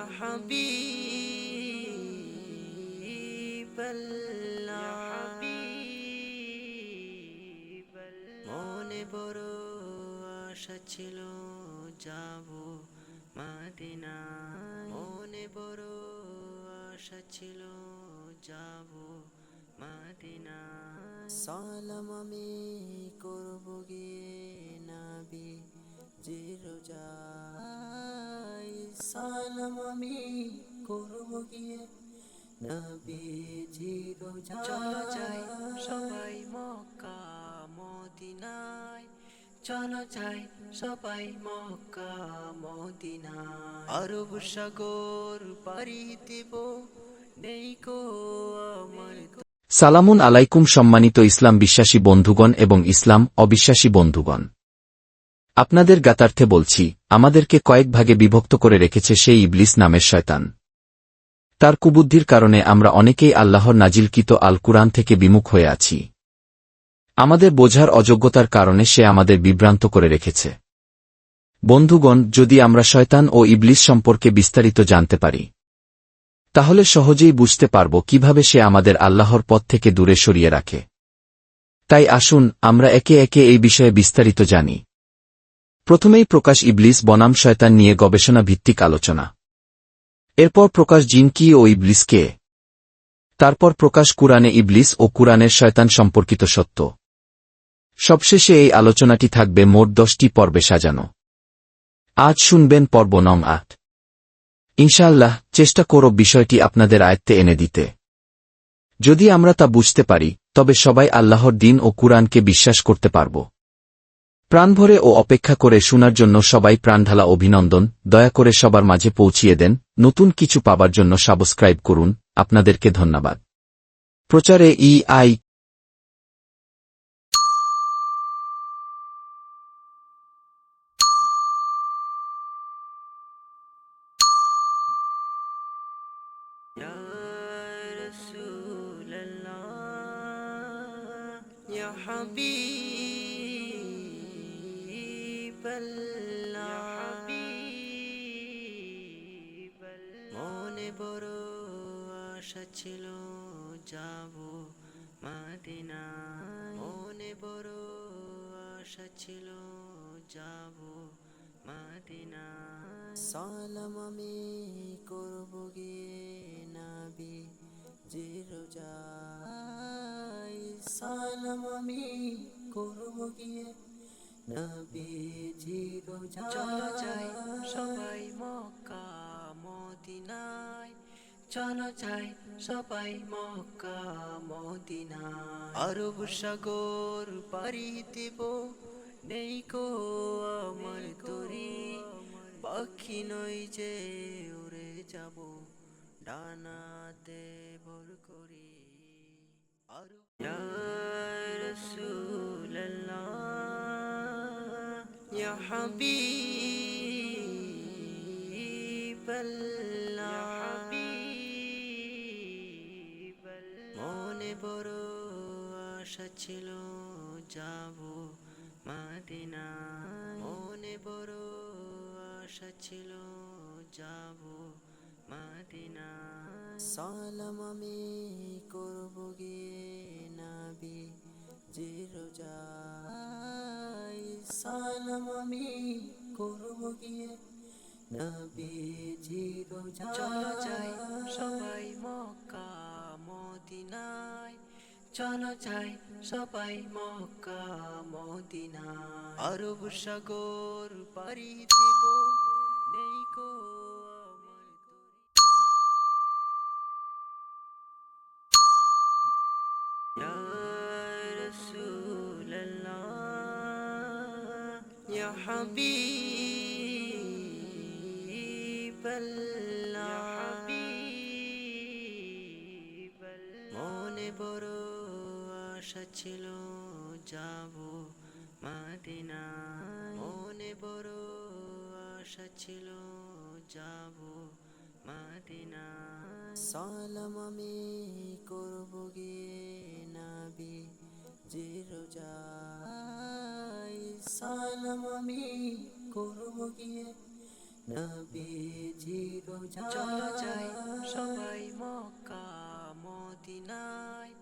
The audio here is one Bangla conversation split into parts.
يا حبيب الله মনে বড় আশা ছিল যাব মদিনায় মনে বড় আশা ছিল যাব মদিনায় সালাম আমি করব গিয়ে নবী জি রোজায় সালাম আমি করব গিয়ে নবী জি রোজায় চলো যাই সবাই মক্কা মদিনায় চলো যাই সবাই মক্কা মদিনায় আরব সাগর পাড়ি দেব নেই কো আমার সালামুন আলাইকুম সম্মানিত ইসলাম বিশ্বাসী বন্ধুগণ এবং ইসলাম অবিশ্বাসী বন্ধুগণ, আপনাদের জ্ঞাতার্থে বলছি, আমাদেরকে কয়েক ভাগে বিভক্ত করে রেখেছে সেই ইবলিস নামের শয়তান। তার কুবুদ্ধির কারণে আমরা অনেকেই আল্লাহর নাজিলকৃত আল কুরআন থেকে বিমুখ হয়ে আছি। আমাদের বোঝার অযোগ্যতার কারণে সে আমাদের বিভ্রান্ত করে রেখেছে। বন্ধুগণ, যদি আমরা শয়তান ও ইবলিস সম্পর্কে বিস্তারিত জানতে পারি, তাহলে সহজেই বুঝতে পারব কিভাবে সে আমাদের আল্লাহর পথ থেকে দূরে সরিয়ে রাখে। তাই আসুন আমরা একে একে এই বিষয়ে বিস্তারিত জানি। প্রথমেই প্রকাশ ইবলিস বনাম শয়তান নিয়ে গবেষণা ভিত্তিক আলোচনা। এরপর প্রকাশ জিন কি ও ইবলিস কে। তারপর প্রকাশ কুরআনে ইবলিস ও কুরআনের শয়তান সম্পর্কিত সত্য। সবশেষে এই আলোচনাটি থাকবে মোট 10টি পর্বে সাজানো। আজ শুনবেন পর্ব নং 8। ইনশাআল্লাহ চেষ্টা করব বিষয়টি আপনাদের আয়ত্তে এনে দিতে। যদি আমরা তা বুঝতে পারি, তবে সবাই আল্লাহর দ্বীন ও কুরআনকে বিশ্বাস করতে পারব। প্রাণভরে ও অপেক্ষা করে শোনার জন্য সবাই প্রাণঢালা অভিনন্দন। দয়া করে সবার মাঝে পৌঁছিয়ে দেন। নতুন কিছু পাবার জন্য সাবস্ক্রাইব করুন। আপনাদেরকে ধন্যবাদ। প্রচারে ই.আই. يا رسول الله يا حبيب الله মনে বড় আশা ছিল যাব মদিনায় মনে বড় আশা ছিল যাব মদিনায় সালাম আমি করব গিয়ে নবী জি রোজায় সালাম আমি করব গিয়ে নবী জি রোজায় চলো যাই সবাই মক্কা মদিনায় চলো যাই সবাই মক্কা মদিনায় আরব সাগর পাড়ি দেব নেই কো আমার তরি পাখি নই যে উড়ে যাব ডানাতে ভর করি আরব ইয়া রাসূলুল্লাহ ইয়া হাবিব মনে বড় আশা ছিল যাব মদিনায় মনে বড় আশা ছিল যাব মদিনায় সালাম আমি করব গিয়ে নবী জি রোজায় সালাম আমি করব গিয়ে নবী জি রোজায় চলো যাই সবাই মক্কা মদিনায় চলো যাই সবাই মক্কা মদিনায় আরব সাগর পাড়ি দেব নেই কো আমার তরি ইয়া রাসূলুল্লাহ ইয়া হাবিব আল্লাহ মনে বড় আশা ছিল যাব মদিনায় মনে বড় আশা ছিল যাব মদিনায় সালাম আমি করব গিয়ে নবী জি রোজায় সালাম আমি করব গিয়ে নবীজি রোজা চলো যাই সবাই মক্কা মদিনায়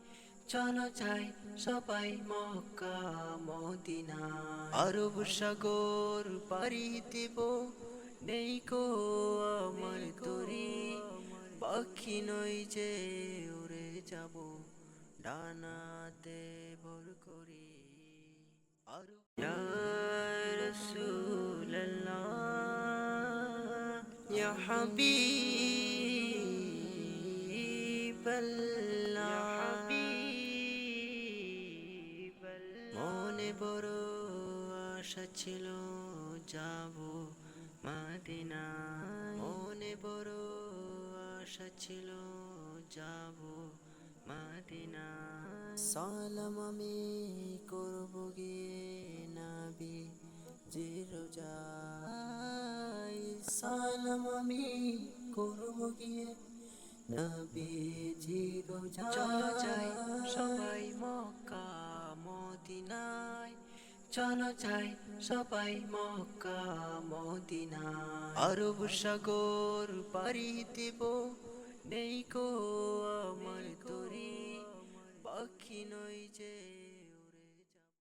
চলো যাই সবাই মক্কা মদিনায় আরব সাগর পাড়ি দেব নেই কো আমার তরি পাখি নই যে উড়ে যাব ডানাতে ভর করি আরব ইয়া রাসূলুল্লাহ ইয়া হাবিবাল্লাহ মনে বড় আশা ছিল যাব মদিনা মনে বড় আশা ছিল যাব মদিনা সালাম আমি করব গিয়ে নবী জি রোজায় সালাম আমি করব গিয়ে নবী জি রোজা চলো যাই সবাই মক্কা মদিনায় চলো যাই সবাই মক্কা মদিনায় আরব সাগর পাড়ি দেব নেই কো আমার তরি পাখি নই যে